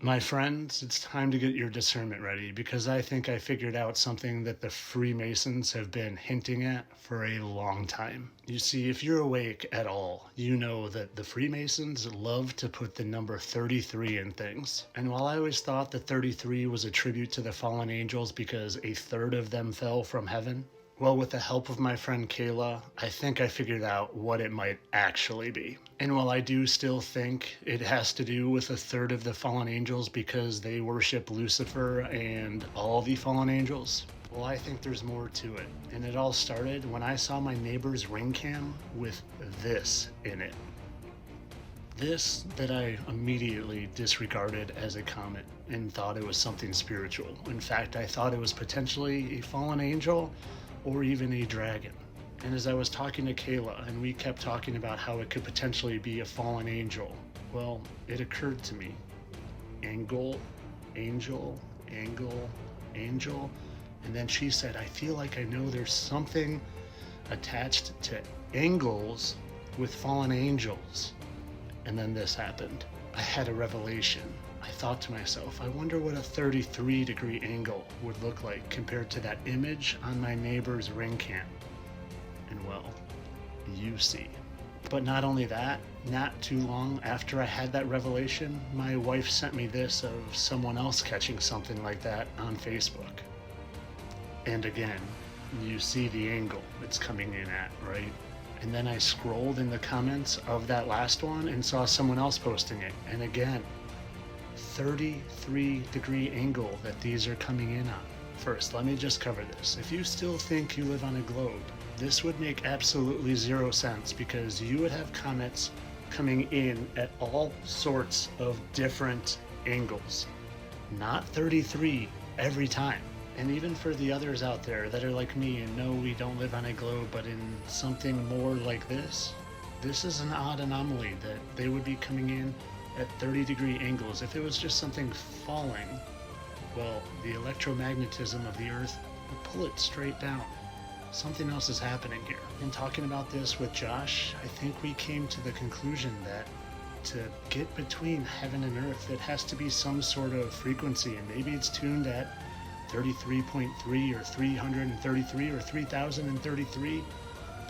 My friends, it's time to get your discernment ready because I think I figured out something that the Freemasons have been hinting at for a long time. You see, if you're awake at all, you know that the Freemasons love to put the number 33 in things. And while I always thought that 33 was a tribute to the fallen angels because a third of them fell from heaven, well, with the help of my friend Kayla, I think I figured out what it might actually be. And while I do still think it has to do with a third of the fallen angels because they worship Lucifer and all the fallen angels, well, I think there's more to it. And it all started when I saw my neighbor's ring cam with this in it. This that I immediately disregarded as a comment and thought it was something spiritual. In fact, I thought it was potentially a fallen angel or even a dragon. And as I was talking to Kayla and we kept talking about how it could potentially be a fallen angel, well, it occurred to me. Angle, angel, angle, angel. And then she said, I feel like I know there's something attached to angles with fallen angels. And then this happened. I had a revelation. I thought to myself, I wonder what a 33-degree angle would look like compared to that image on my neighbor's ring cam. And well, you see. But not only that, not too long after I had that revelation, my wife sent me this of someone else catching something like that on Facebook. And again, you see the angle it's coming in at, right? And then I scrolled in the comments of that last one and saw someone else posting it. And again, 33-degree angle that these are coming in on. First, let me just cover this. If you still think you live on a globe, this would make absolutely zero sense because you would have comets coming in at all sorts of different angles. Not 33 every time. And even for the others out there that are like me and know we don't live on a globe but in something more like this is an odd anomaly that they would be coming in at 30-degree angles. If it was just something falling, well, the electromagnetism of the Earth would pull it straight down. Something else is happening here. In talking about this with Josh, I think we came to the conclusion that to get between heaven and earth, it has to be some sort of frequency, and maybe it's tuned at 33.3 or 333 or 3033,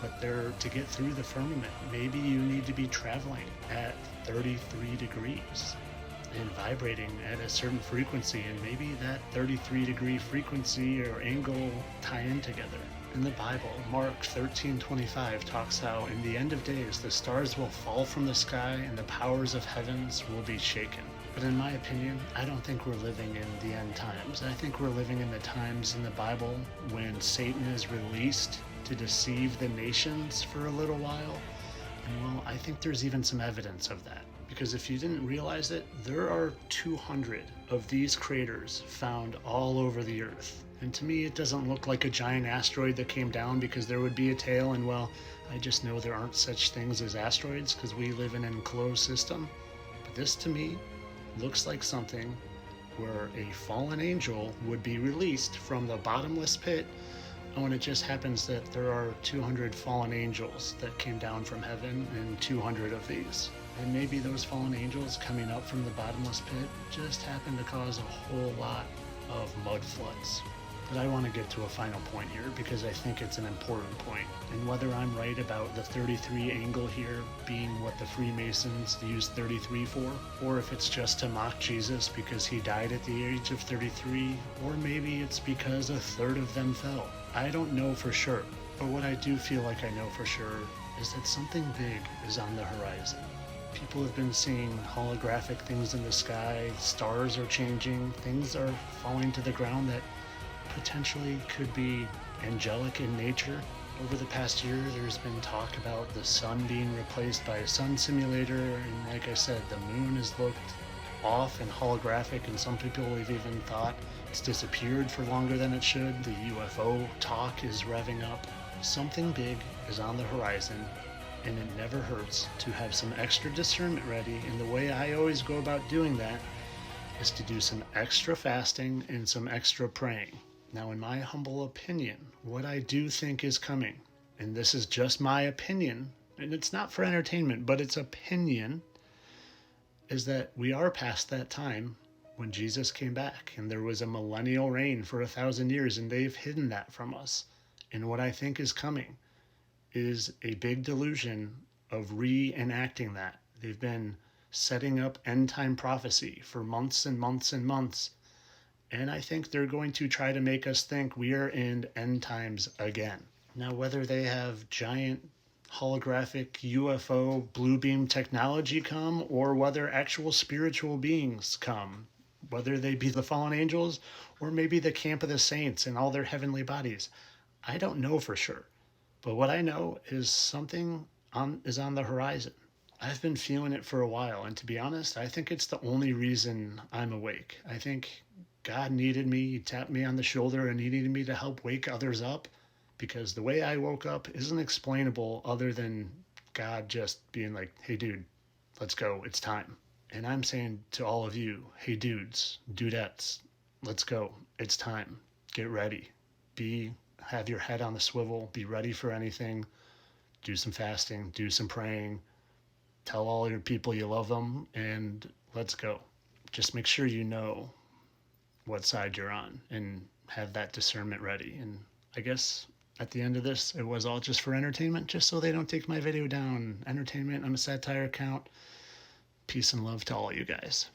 but to get through the firmament, maybe you need to be traveling at 33 degrees and vibrating at a certain frequency, and maybe that 33-degree frequency or angle tie in together. In the Bible, Mark 13:25 talks how in the end of days the stars will fall from the sky and the powers of heavens will be shaken. But in my opinion, I don't think we're living in the end times. I think we're living in the times in the Bible when Satan is released to deceive the nations for a little while. And well, I think there's even some evidence of that. Because if you didn't realize it, there are 200 of these craters found all over the Earth. And to me, it doesn't look like a giant asteroid that came down because there would be a tail. And well, I just know there aren't such things as asteroids because we live in an enclosed system. But this to me looks like something where a fallen angel would be released from the bottomless pit. Oh, and it just happens that there are 200 fallen angels that came down from heaven and 200 of these. And maybe those fallen angels coming up from the bottomless pit just happened to cause a whole lot of mud floods. But I want to get to a final point here because I think it's an important point. And whether I'm right about the 33 angle here being what the Freemasons used 33 for, or if it's just to mock Jesus because he died at the age of 33, or maybe it's because a third of them fell. I don't know for sure, but what I do feel like I know for sure is that something big is on the horizon. People have been seeing holographic things in the sky, stars are changing, things are falling to the ground that potentially could be angelic in nature. Over the past year, there's been talk about the sun being replaced by a sun simulator, and like I said, the moon has looked off and holographic, and some people have even thought it's disappeared for longer than it should. The UFO talk is revving up. Something big is on the horizon, and it never hurts to have some extra discernment ready, and the way I always go about doing that is to do some extra fasting and some extra praying. Now, in my humble opinion, what I do think is coming, and this is just my opinion, and it's not for entertainment, but it's opinion, is that we are past that time when Jesus came back, and there was a millennial reign for 1,000 years, and they've hidden that from us. And what I think is coming is a big delusion of reenacting that. They've been setting up end time prophecy for months and months and months. And I think they're going to try to make us think we are in end times again. Now, whether they have giant holographic UFO blue beam technology come, or whether actual spiritual beings come, whether they be the fallen angels or maybe the camp of the saints in all their heavenly bodies, I don't know for sure. But what I know is something is on the horizon. I've been feeling it for a while, and to be honest, I think it's the only reason I'm awake. I think God needed me, He tapped me on the shoulder, and He needed me to help wake others up, because the way I woke up isn't explainable other than God just being like, hey, dude, let's go, it's time. And I'm saying to all of you, hey, dudes, dudettes, let's go, it's time. Get ready. Have your head on the swivel, be ready for anything, do some fasting, do some praying, tell all your people you love them, and let's go. Just make sure you know what side you're on and have that discernment ready. And I guess at the end of this, it was all just for entertainment, just so they don't take my video down. Entertainment on a satire account. Peace and love to all you guys.